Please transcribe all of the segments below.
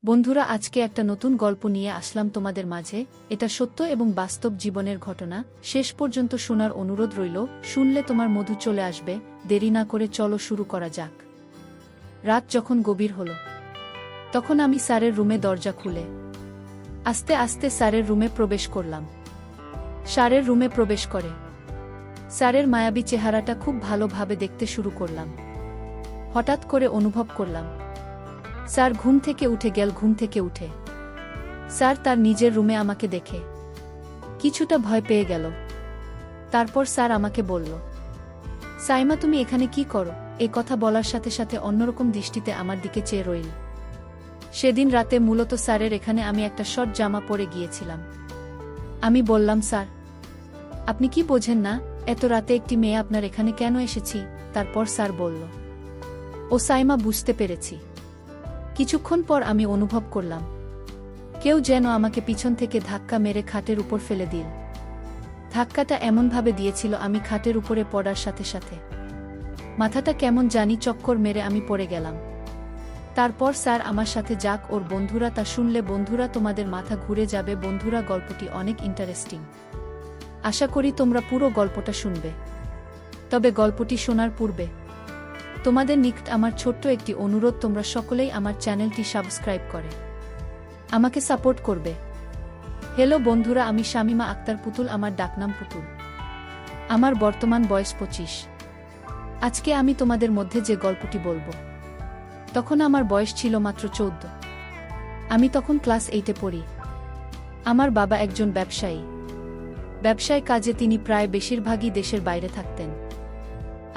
বন্ধুরা, আজকে একটা নতুন গল্প নিয়ে আসলাম তোমাদের মাঝে। এটা সত্য এবং বাস্তব জীবনের ঘটনা। শেষ পর্যন্ত শোনার অনুরোধ রইল। শুনলে তোমার মধু চলে আসবে। দেরি না করে চলো শুরু করা যাক। রাত যখন গভীর হলো, তখন আমি স্যারের রুমে দরজা খুলে আস্তে আস্তে স্যারের রুমে প্রবেশ করলাম। স্যারের রুমে প্রবেশ করে স্যারের মায়াবী চেহারাটা খুব ভালোভাবে দেখতে শুরু করলাম। হঠাৎ করে অনুভব করলাম স্যার ঘুম থেকে উঠে স্যার তার নিজের রুমে আমাকে দেখে কিছুটা ভয় পেয়ে গেল। তারপর স্যার আমাকে বলল, সাইমা, তুমি এখানে কি করো? এ কথা বলার সাথে সাথে অন্যরকম দৃষ্টিতে আমার দিকে চেয়ে রইল। সেদিন রাতে মূলত স্যারের এখানে আমি একটা শর্ট জামা পরে গিয়েছিলাম। আমি বললাম, স্যার, আপনি কি বোঝেন না এত রাতে একটি মেয়ে আপনার এখানে কেন এসেছি? তারপর স্যার বলল, ও সাইমা, বুঝতে পেরেছি। কিছুক্ষণ পর আমি অনুভব করলাম কেউ যেন আমাকে পিছন থেকে ধাক্কা মেরে খাটের উপর ফেলে দিল। ধাক্কাটা এমনভাবে দিয়েছিল আমি খাটের উপরে পড়ার সাথে সাথে মাথাটা কেমন জানি চক্কর মেরে আমি পড়ে গেলাম। তারপর স্যার আমার সাথে যাক ওর বন্ধুরা তা শুনলে বন্ধুরা তোমাদের মাথা ঘুরে যাবে। বন্ধুরা, গল্পটি অনেক ইন্টারেস্টিং। আশা করি তোমরা পুরো গল্পটা শুনবে। তবে গল্পটি শোনার পূর্বে তোমাদের নিকট আমার ছোট্ট একটি অনুরোধ, তোমরা সকলেই আমার চ্যানেলটি সাবস্ক্রাইব করে আমাকে সাপোর্ট করবে। হ্যালো বন্ধুরা, আমি শামিমা আক্তার পুতুল, আমার ডাকনাম পুতুল। আমার বর্তমান বয়স 25। আজকে আমি তোমাদের মধ্যে যে গল্পটি বলবো, তখন আমার বয়স ছিল মাত্র 14। আমি তখন ক্লাস 8-এ পড়ি। আমার বাবা একজন ব্যবসায় কাজে তিনি প্রায় বেশিরভাগই দেশের বাইরে থাকতেন।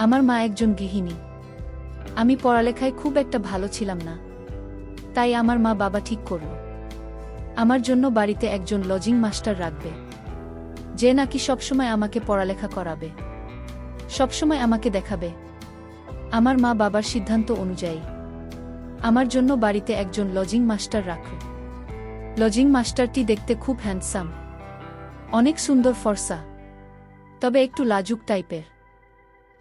আমার মা একজন গৃহিণী। আমি পড়ালেখায় খুব একটা ভালো ছিলাম না, তাই আমার মা বাবা ঠিক করল আমার জন্য বাড়িতে একজন লজিং মাস্টার রাখবে, যে নাকি সবসময় আমাকে পড়ালেখা করাবে, সবসময় আমাকে দেখাবে। আমার মা বাবার সিদ্ধান্ত অনুযায়ী আমার জন্য বাড়িতে একজন লজিং মাস্টার রাখল। লজিং মাস্টারটি দেখতে খুব হ্যান্ডসাম, অনেক সুন্দর ফর্সা, তবে একটু লাজুক টাইপের।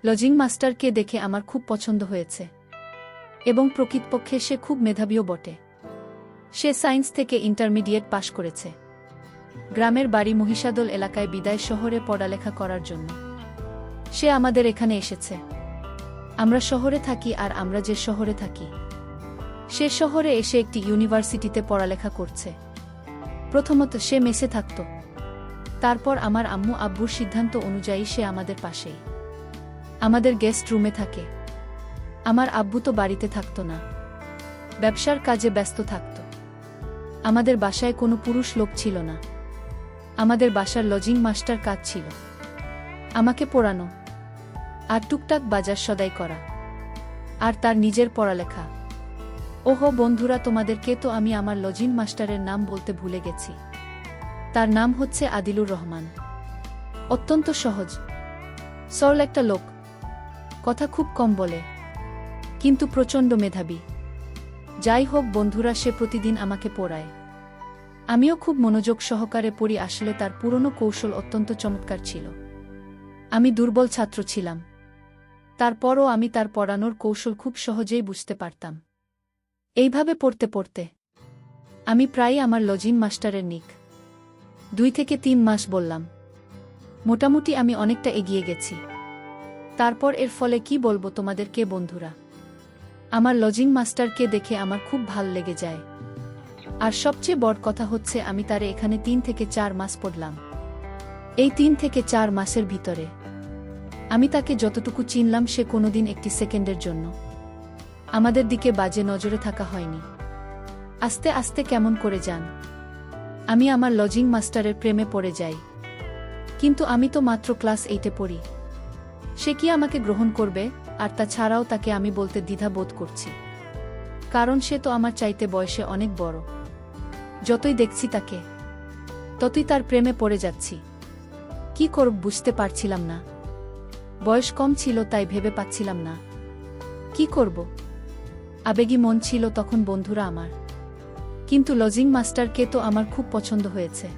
লজিং মাস্টারকে দেখে আমার খুব পছন্দ হয়েছে এবং প্রকৃতপক্ষে সে খুব মেধাবীও বটে। সে সায়েন্স থেকে ইন্টারমিডিয়েট পাশ করেছে। গ্রামের বাড়ি মহিষাদল এলাকায়, বিদায় শহরে পড়ালেখা করার জন্য সে আমাদের এখানে এসেছে। আমরা শহরে থাকি, আর আমরা যে শহরে থাকি সে শহরে এসে একটি ইউনিভার্সিটিতে পড়ালেখা করছে। প্রথমত সে মেসে থাকত, তারপর আমার আম্মু আব্বুর সিদ্ধান্ত অনুযায়ী সে আমাদের পাশেই আমাদের গেস্ট রুমে থাকে। আমার আব্বু তো বাড়িতে থাকত না, ব্যবসার কাজে ব্যস্ত থাকত। আমাদের বাসায় কোনো পুরুষ লোক ছিল না। আমাদের বাসার লজিং মাস্টার কাজ ছিল আমাকে পড়ানো আর টুকটাক বাজার সদাই করা, আর তার নিজের পড়ালেখা। ওহো বন্ধুরা, তোমাদেরকে তো আমি আমার লজিং মাস্টারের নাম বলতে ভুলে গেছি। তার নাম হচ্ছে আদিলুর রহমান। অত্যন্ত সহজ সরল একটা লোক, কথা খুব কম বলে, কিন্তু প্রচণ্ড মেধাবী। যাই হোক বন্ধুরা, সে প্রতিদিন আমাকে পড়ায়। আমিও খুব মনোযোগ সহকারে পড়ি। আসলে তার পুরনো কৌশল অত্যন্ত চমৎকার ছিল। আমি দুর্বল ছাত্র ছিলাম, তারপরও আমি তার পড়ানোর কৌশল খুব সহজেই বুঝতে পারতাম। এইভাবে পড়তে পড়তে আমি প্রায়ই আমার লজিং মাস্টারের নিক 2 থেকে 3 মাস বললাম, মোটামুটি আমি অনেকটা এগিয়ে গেছি। তারপর এর ফলে কি বলবো তোমাদেরকে বন্ধুরা, আমার লজিং মাস্টারকে দেখে আমার খুব ভাল লেগে যায়। আর সবচেয়ে বড় কথা হচ্ছে আমি তারে এখানে 3 থেকে 4 মাস পড়লাম। এই 3 থেকে 4 মাসের ভিতরে আমি তাকে যতটুকু চিনলাম, সে কোনোদিন একটি সেকেন্ডের জন্য আমাদের দিকে বাজে নজরে থাকা হয়নি। আস্তে আস্তে কেমন করে যান আমি আমার লজিং মাস্টারের প্রেমে পড়ে যাই। কিন্তু আমি তো মাত্র ক্লাস 8-এ পড়ি। সে কি আমাকে গ্রহণ করবে? আর তাছাড়াও তাকে আমি বলতে দ্বিধা বোধ করছি, কারণ সে তো আমার চাইতে বয়সে অনেক বড়। যতই দেখছি তাকে, ততই তার প্রেমে পড়ে যাচ্ছি। কি করব বুঝতে পারছিলাম না। বয়স কম ছিল, তাই ভেবে পাচ্ছিলাম না কি করব। আবেগী মন ছিল তখন বন্ধুরা আমার। কিন্তু লজিং মাস্টারকে তো আমার খুব পছন্দ হয়েছে।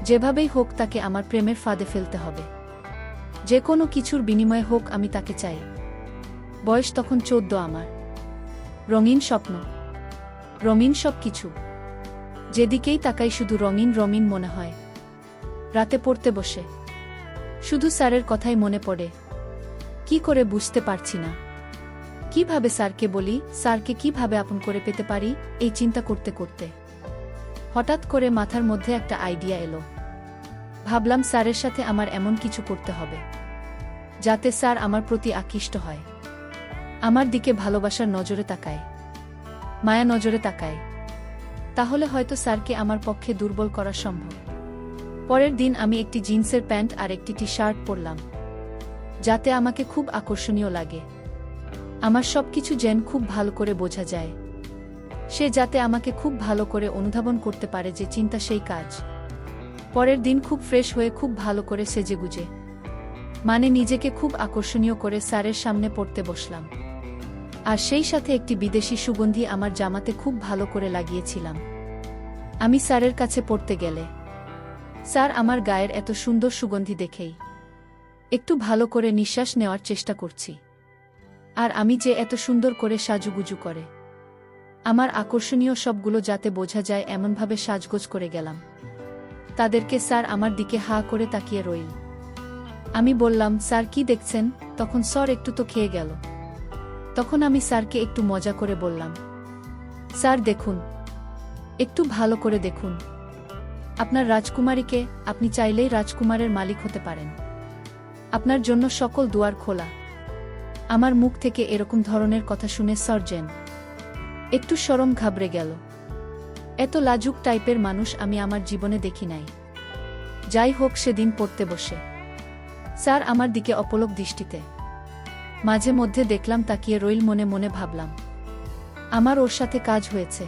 যেভাবেই হোক তাকে আমার প্রেমের ফাঁদে ফেলতে হবে। যে কোনো কিছুর বিনিময়ে হোক আমি তাকে চাই। বয়স তখন 14 আমার। রঙিন স্বপ্ন, রঙিন সব কিছু, যেদিকেই তাকাই শুধু রঙিন রঙিন মনে হয়। রাতে পড়তে বসে শুধু স্যারের কথাই মনে পড়ে। কি করে বুঝতে পারছি না, কিভাবে স্যারকে বলি, স্যারকে কিভাবে আপন করে পেতে পারি, এই চিন্তা করতে করতে হঠাৎ করে মাথার মধ্যে একটা আইডিয়া এলো। ভাবলাম স্যারের সাথে আমার এমন কিছু করতে হবে যাতে স্যার আমার প্রতি আকৃষ্ট হয়, আমার দিকে ভালোবাসার নজরে তাকায়, মায়া নজরে তাকায়। তাহলে হয়তো স্যারকে আমার পক্ষে দুর্বল করা সম্ভব। পরের দিন আমি একটি জিন্সের প্যান্ট আর একটি টি শার্ট পরলাম, যাতে আমাকে খুব আকর্ষণীয় লাগে, আমার সবকিছু যেন খুব ভালো করে বোঝা যায়, সে যাতে আমাকে খুব ভালো করে অনুধাবন করতে পারে যে চিন্তা সেই কাজ। পরের দিন খুব ফ্রেশ হয়ে খুব ভালো করে সেজেগুজে, মানে নিজেকে খুব আকর্ষণীয় করে স্যারের সামনে পড়তে বসলাম। আর সেই সাথে একটি বিদেশি সুগন্ধি আমার জামাতে খুব ভালো করে লাগিয়েছিলাম। আমি স্যারের কাছে পড়তে গেলে স্যার আমার গায়ের এত সুন্দর সুগন্ধি দেখেই একটু ভালো করে নিঃশ্বাস নেওয়ার চেষ্টা করছি। আর আমি যে এত সুন্দর করে সাজুগুজু করে আমার আকর্ষণীয় সবগুলো যাতে বোঝা যায় এমনভাবে সাজগোজ করে গেলাম। তাদেরকে স্যার আমার দিকে হা করে তাকিয়ে রইল। আমি বললাম, স্যার কি দেখছেন? তখন স্যার একটু তো খেয়ে গেল। তখন আমি স্যারকে একটু মজা করে বললাম, স্যার দেখুন, একটু ভালো করে দেখুন আপনার রাজকুমারীকে, আপনি চাইলেই রাজকুমারের মালিক হতে পারেন, আপনার জন্য সকল দুয়ার খোলা। আমার মুখ থেকে এরকম ধরনের কথা শুনে সার্জেন একটু শরম ঘাবড়ে গেল। এত লাজুক টাইপের মানুষ আমি আমার জীবনে দেখি নাই। যাই হোক, সেদিন পড়তে বসে স্যার আমার দিকে অপলক দৃষ্টিতে মাঝে মধ্যে দেখলাম তাকিয়ে রইল। মনে মনে ভাবলাম, আমার ওর সাথে কাজ হয়েছে।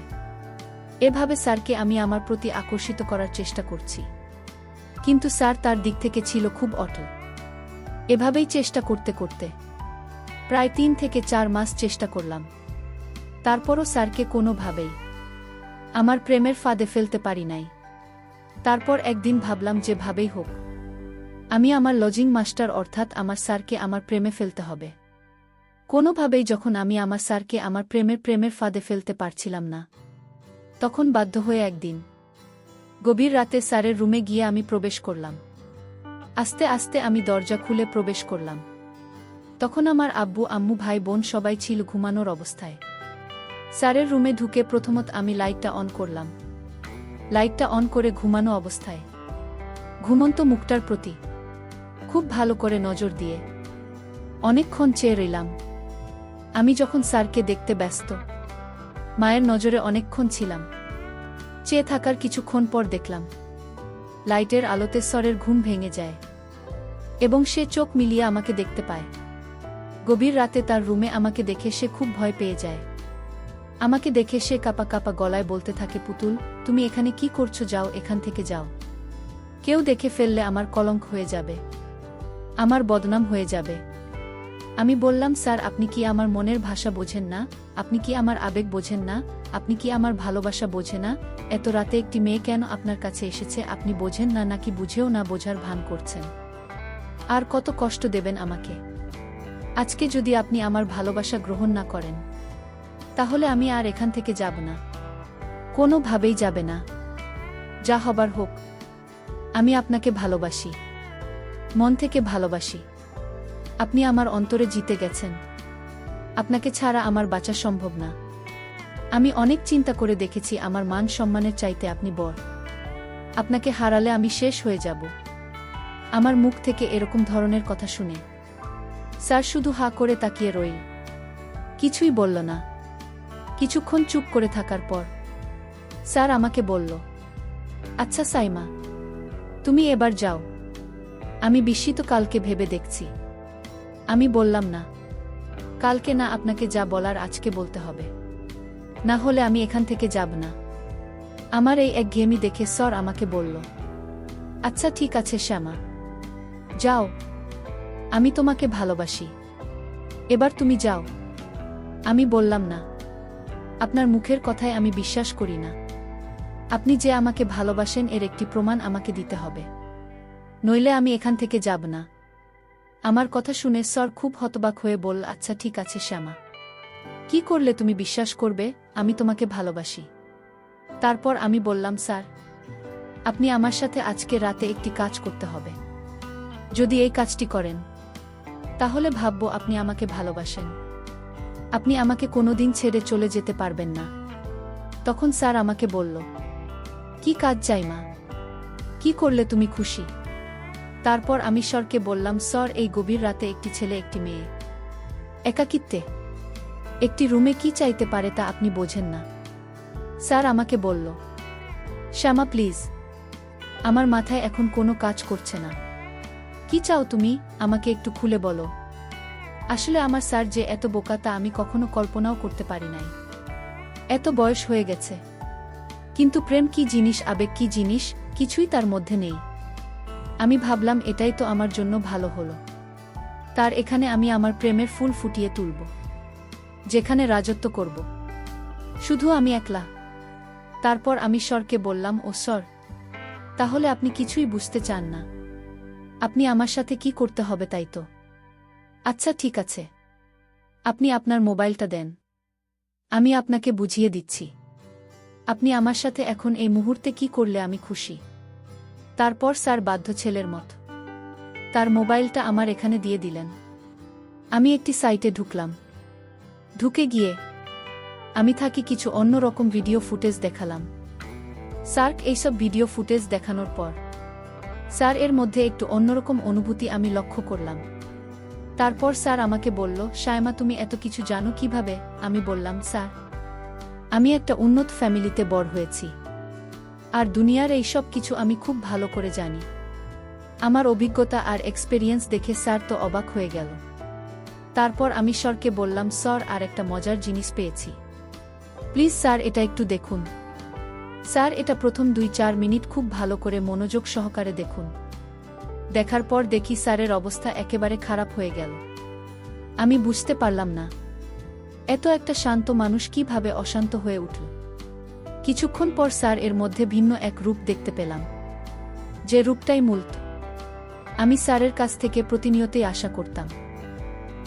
এভাবে স্যারকে আমি আমার প্রতি আকর্ষিত করার চেষ্টা করছি, কিন্তু স্যার তার দিক থেকে ছিল খুব অটল। এভাবেই চেষ্টা করতে করতে প্রায় 3 থেকে 4 মাস চেষ্টা করলাম, তারপরও স্যারকে কোনোভাবেই আমার প্রেমের ফাঁদে ফেলতে পারি নাই। তারপর একদিন ভাবলাম, যেভাবেই হোক আমি আমার লজিং মাস্টার অর্থাৎ আমার স্যারকে আমার প্রেমে ফেলতে হবে কোনোভাবেই। যখন আমি আমার স্যারকে আমার প্রেমের ফাঁদে ফেলতে পারছিলাম না, তখন বাধ্য হয়ে একদিন গভীর রাতে স্যারের রুমে গিয়ে আমি প্রবেশ করলাম। আস্তে আস্তে আমি দরজা খুলে প্রবেশ করলাম। তখন আমার আব্বু আম্মু ভাই বোন সবাই ছিল ঘুমানোর অবস্থায়। স্যারের রুমে ঢুকে প্রথমত আমি লাইটটা অন করলাম। লাইটটা অন করে ঘুমানো অবস্থায় ঘুমন্ত মুখটার প্রতি খুব ভালো করে নজর দিয়ে অনেকক্ষণ চেয়ে রইলাম। আমি যখন স্যারকে দেখতে ব্যস্ত মায়ের নজরে অনেকক্ষণ ছিলাম। চেয়ে থাকার কিছুক্ষণ পর দেখলাম লাইটের আলোতে স্যারের ঘুম ভেঙে যায় এবং সে চোখ মিলিয়ে আমাকে দেখতে পায়। গভীর রাতে তার রুমে আমাকে দেখে সে খুব ভয় পেয়ে যায়। আমাকে দেখে সে কাপা কাপা গলায় বলতে থাকে, পুতুল, তুমি এখানে কি করছো? যাও, এখান থেকে যাও। কেউ দেখে ফেললে আমার কলঙ্ক হয়ে যাবে, আমার বদনাম হয়ে যাবে। আমি বললাম, স্যার আপনি কি আমার মনের ভাষা বোঝেন না? আপনি কি আমার আবেগ বোঝেন না? আপনি কি আমার ভালোবাসা বোঝে না? এত রাতে একটি মেয়ে কেন আপনার কাছে এসেছে আপনি বোঝেন না, নাকি বুঝেও না বোঝার ভান করছেন? আর কত কষ্ট দেবেন আমাকে? আজকে যদি আপনি আমার ভালোবাসা গ্রহণ না করেন, তাহলে আমি আর এখান থেকে যাব না, কোনোভাবেই যাবে না। যা হবার হোক, আমি আপনাকে ভালোবাসি, মন থেকে ভালোবাসি। আপনি আমার অন্তরে জিতে গেছেন, আপনাকে ছাড়া আমার বাঁচা সম্ভব না। আমি অনেক চিন্তা করে দেখেছি, আমার মান সম্মানের চাইতে আপনি বড়। আপনাকে হারালে আমি শেষ হয়ে যাব। আমার মুখ থেকে এরকম ধরনের কথা শুনে স্যার শুধু হা করে তাকিয়ে রইল, কিছুই বলল না। কিছুক্ষণ চুপ করে থাকার পর স্যার আমাকে বলল, আচ্ছা সাইমা, তুমি এবার যাও, আমি বিস্মিত কালকে ভেবে দেখছি। আমি বললাম, না, কালকে না, আপনাকে যা বলার আজকে বলতে হবে, না হলে আমি এখান থেকে যাব না। আমার এই একঘেয়েমি দেখে স্যার আমাকে বলল, আচ্ছা ঠিক আছে শ্যামা, যাও, আমি তোমাকে ভালোবাসি, এবার তুমি যাও। আমি বললাম, না, আপনার মুখের কথায় আমি বিশ্বাস করি না। আপনি যে আমাকে ভালোবাসেন এর একটি প্রমাণ আমাকে দিতে হবে, নইলে আমি এখান থেকে যাব না। আমার কথা শুনে স্যার খুব হতবাক হয়ে বলল, আচ্ছা ঠিক আছে শ্যামা, কি করলে তুমি বিশ্বাস করবে আমি তোমাকে ভালোবাসি? তারপর আমি বললাম, স্যার, আপনি আমার সাথে আজকে রাতে একটি কাজ করতে হবে। যদি এই কাজটি করেন তাহলে ভাববো আপনি আমাকে ভালোবাসেন। আপনি আমাকে কোনোদিন ছেড়ে চলে যেতে পারবেন না। তখন স্যার আমাকে বলল, কি কাজ চাই মা? কি করলে তুমি খুশি? তারপর আমি স্যারকে বললাম, স্যার, এই গভীর রাতে একটি ছেলে একটি মেয়ে একাকিত্বে একটি রুমে কি চাইতে পারে তা আপনি বোঝেন না। স্যার আমাকে বলল, শ্যামা প্লিজ, আমার মাথায় এখন কোনো কাজ করছে না। কি চাও তুমি, আমাকে একটু খুলে বলো। আসলে আমার স্যার যে এত বোকা তা আমি কখনো কল্পনাও করতে পারি নাই। এত বয়স হয়ে গেছে, কিন্তু প্রেম কি জিনিস, আবেগ কি জিনিস, কিছুই তার মধ্যে নেই। আমি ভাবলাম এটাই তো আমার জন্য ভালো হলো। তার এখানে আমি আমার প্রেমের ফুল ফুটিয়ে তুলব, যেখানে রাজত্ব করব শুধু আমি একলা। তারপর আমি স্যারকে বললাম, ও স্যার, তাহলে আপনি কিছুই বুঝতে চান না? আপনি আমার সাথে কি করতে হবে তাই তো? আচ্ছা ঠিক আছে, আপনি আপনার মোবাইলটা দেন, আমি আপনাকে বুঝিয়ে দিচ্ছি। আপনি আমার সাথে এখন এই মুহূর্তে কি করলে আমি খুশি। তারপর স্যার বাধ্য ছেলের মত তার মোবাইলটা আমার এখানে দিয়ে দিলেন। আমি একটি সাইটে ঢুকলাম। ঢুকে গিয়ে আমি থাকি কিছু অন্যরকম ভিডিও ফুটেজ দেখালাম। স্যার এইসব ভিডিও ফুটেজ দেখানোর পর স্যার এর মধ্যে একটু অন্যরকম অনুভূতি আমি লক্ষ্য করলাম। তারপর স্যার আমাকে বলল, শায়মা তুমি এত কিছু জানো কিভাবে? আমি বললাম, স্যার, আমি একটা উন্নত ফ্যামিলিতে বড় হয়েছি, আর দুনিয়ার এই সব কিছু আমি খুব ভালো করে জানি। আমার অভিজ্ঞতা আর এক্সপেরিয়েন্স দেখে স্যার তো অবাক হয়ে গেল। তারপর আমি স্যারকে বললাম, স্যার, আর একটা মজার জিনিস পেয়েছি, প্লিজ স্যার এটা একটু দেখুন। স্যার এটা প্রথম 2-4 মিনিট খুব ভালো করে মনোযোগ সহকারে দেখুন। দেখার পর দেখি স্যারের অবস্থা একেবারে খারাপ হয়ে গেল। আমি বুঝতে পারলাম না এত একটা শান্ত মানুষ কিভাবে অশান্ত হয়ে উঠল। কিছুক্ষণ পর স্যার এর মধ্যে ভিন্ন এক রূপ দেখতে পেলাম, যে রূপটাই মূলত আমি স্যারের কাছ থেকে প্রতিনিয়তই আশা করতাম।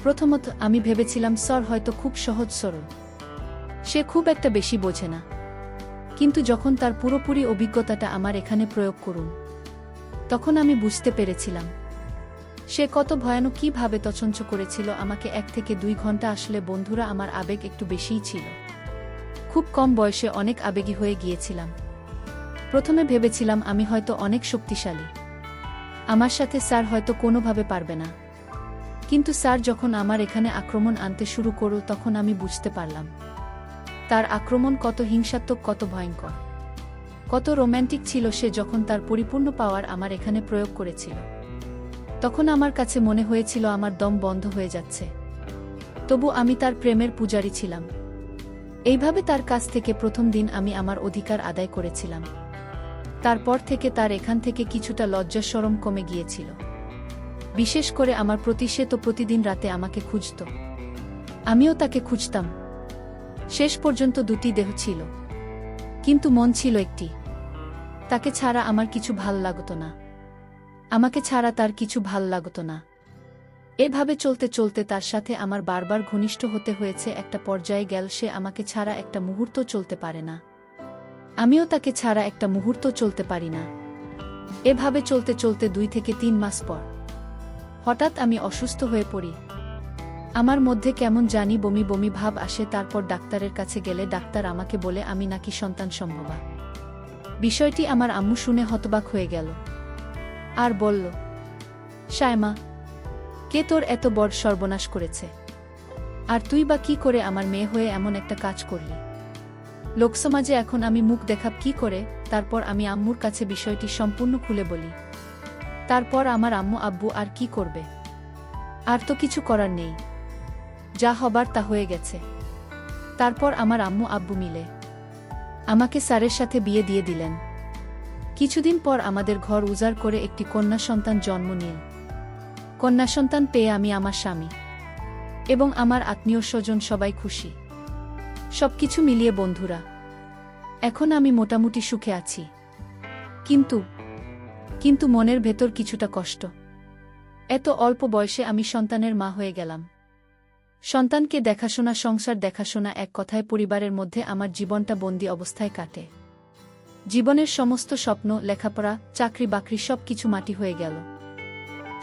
প্রথমত আমি ভেবেছিলাম স্যার হয়তো খুব সহজ সরল, সে খুব একটা বেশি বোঝে না। কিন্তু যখন তার পুরোপুরি অভিজ্ঞতাটা আমার এখানে প্রয়োগ করুন, তখন আমি বুঝতে পেরেছিলাম সে কত ভয়ানক, কিভাবে তছঞ্চ করেছিল আমাকে 1 থেকে 2 ঘন্টা। আসলে বন্ধুরা, আমার আবেগ একটু বেশিই ছিল। খুব কম বয়সে অনেক আবেগী হয়ে গিয়েছিলাম। প্রথমে ভেবেছিলাম আমি হয়তো অনেক শক্তিশালী, আমার সাথে স্যার হয়তো কোনোভাবে পারবে না। কিন্তু স্যার যখন আমার এখানে আক্রমণ আনতে শুরু করল, তখন আমি বুঝতে পারলাম তার আক্রমণ কত হিংসাত্মক, কত ভয়ঙ্কর, কত রোম্যান্টিক ছিল। সে যখন তার পরিপূর্ণ পাওয়ার আমার এখানে প্রয়োগ করেছিল, তখন আমার কাছে মনে হয়েছিল আমার দম বন্ধ হয়ে যাচ্ছে। তবু আমি তার প্রেমের পূজারী ছিলাম। এইভাবে তার কাছ থেকে প্রথম দিন আমি আমার অধিকার আদায় করেছিলাম। তারপর থেকে তার এখান থেকে কিছুটা লজ্জা শরম কমে গিয়েছিল। বিশেষ করে আমার প্রতি। সে তো প্রতিদিন রাতে আমাকে খুঁজত, আমিও তাকে খুঁজতাম। শেষ পর্যন্ত 2টি দেহ ছিল, কিন্তু মন ছিল একটি। তাকে ছাড়া আমার কিছু ভাল লাগতো না, আমাকে ছাড়া তার কিছু ভাল লাগতো না। এভাবে চলতে চলতে তার সাথে আমার বারবার ঘনিষ্ঠ হতে হয়েছে। একটা পর্যায়ে গেল সে আমাকে ছাড়া একটা মুহূর্ত চলতে পারে না, আমিও তাকে ছাড়া একটা মুহূর্ত চলতে পারি না। এভাবে চলতে চলতে 2 থেকে 3 মাস পর হঠাৎ আমি অসুস্থ হয়ে পড়ি। আমার মধ্যে কেমন জানি বমি বমি ভাব আসে। তারপর ডাক্তারের কাছে গেলে ডাক্তার আমাকে বলে আমি নাকি সন্তান সম্ভবা। বিষয়টি আমার আম্মু শুনে হতবাক হয়ে গেল আর বলল, শায়মা, কে তোর এত বড় সর্বনাশ করেছে? আর তুই বা কি করে আমার মেয়ে হয়ে এমন একটা কাজ করলি? লোকসমাজে এখন আমি মুখ দেখাব কি করে? তারপর আমি আম্মুর কাছে বিষয়টি সম্পূর্ণ খুলে বলি। তারপর আমার আম্মু আব্বু আর কি করবে? আর তো কিছু করার নেই, যা হবার তা হয়ে গেছে। তারপর আমার আম্মু আব্বু মিলে আমাকে স্যারের সাথে বিয়ে দিয়ে দিলেন। কিছুদিন পর আমাদের ঘর উজাড় করে একটি কন্যা সন্তান জন্ম নিল। কন্যা সন্তান পেয়ে আমি, আমার স্বামী এবং আমার আত্মীয় স্বজন সবাই খুশি। সবকিছু মিলিয়ে বন্ধুরা, এখন আমি মোটামুটি সুখে আছি। কিন্তু মনের ভেতর কিছুটা কষ্ট। এত অল্প বয়সে আমি সন্তানের মা হয়ে গেলাম। সন্তানকে দেখাশোনা, সংসার দেখাশোনা, এক কথায় পরিবারের মধ্যে আমার জীবনটা বন্দি অবস্থায় কাটে। জীবনের সমস্ত স্বপ্ন, লেখাপড়া, চাকরি বাকরি সব কিছু মাটি হয়ে গেল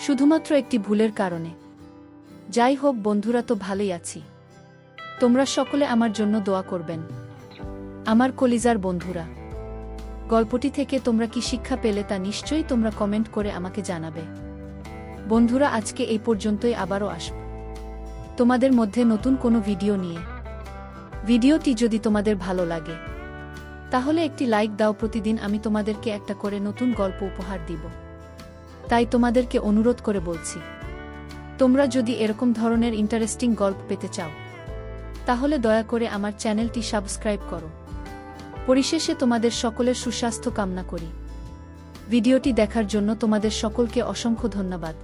শুধুমাত্র একটি ভুলের কারণে। যাই হোক বন্ধুরা, তো ভালোই আছি। তোমরা সকলে আমার জন্য দোয়া করবেন। আমার কলিজার বন্ধুরা, গল্পটি থেকে তোমরা কি শিক্ষা পেলে তা নিশ্চয়ই তোমরা কমেন্ট করে আমাকে জানাবে। বন্ধুরা, আজকে এই পর্যন্তই, আবারও আসব তোমাদের মধ্যে নতুন কোনো ভিডিও নিয়ে। ভিডিওটি যদি তোমাদের ভালো লাগে তাহলে একটি লাইক দাও। প্রতিদিন আমি তোমাদেরকে একটা করে নতুন গল্প উপহার দিব, তাই তোমাদেরকে অনুরোধ করে বলছি, তোমরা যদি এরকম ধরনের ইন্টারেস্টিং গল্প পেতে চাও তাহলে দয়া করে আমার চ্যানেলটি সাবস্ক্রাইব করো। পরিশেষে তোমাদের সকলের সুস্বাস্থ্য কামনা করি। ভিডিওটি দেখার জন্য তোমাদের সকলকে অসংখ্য ধন্যবাদ।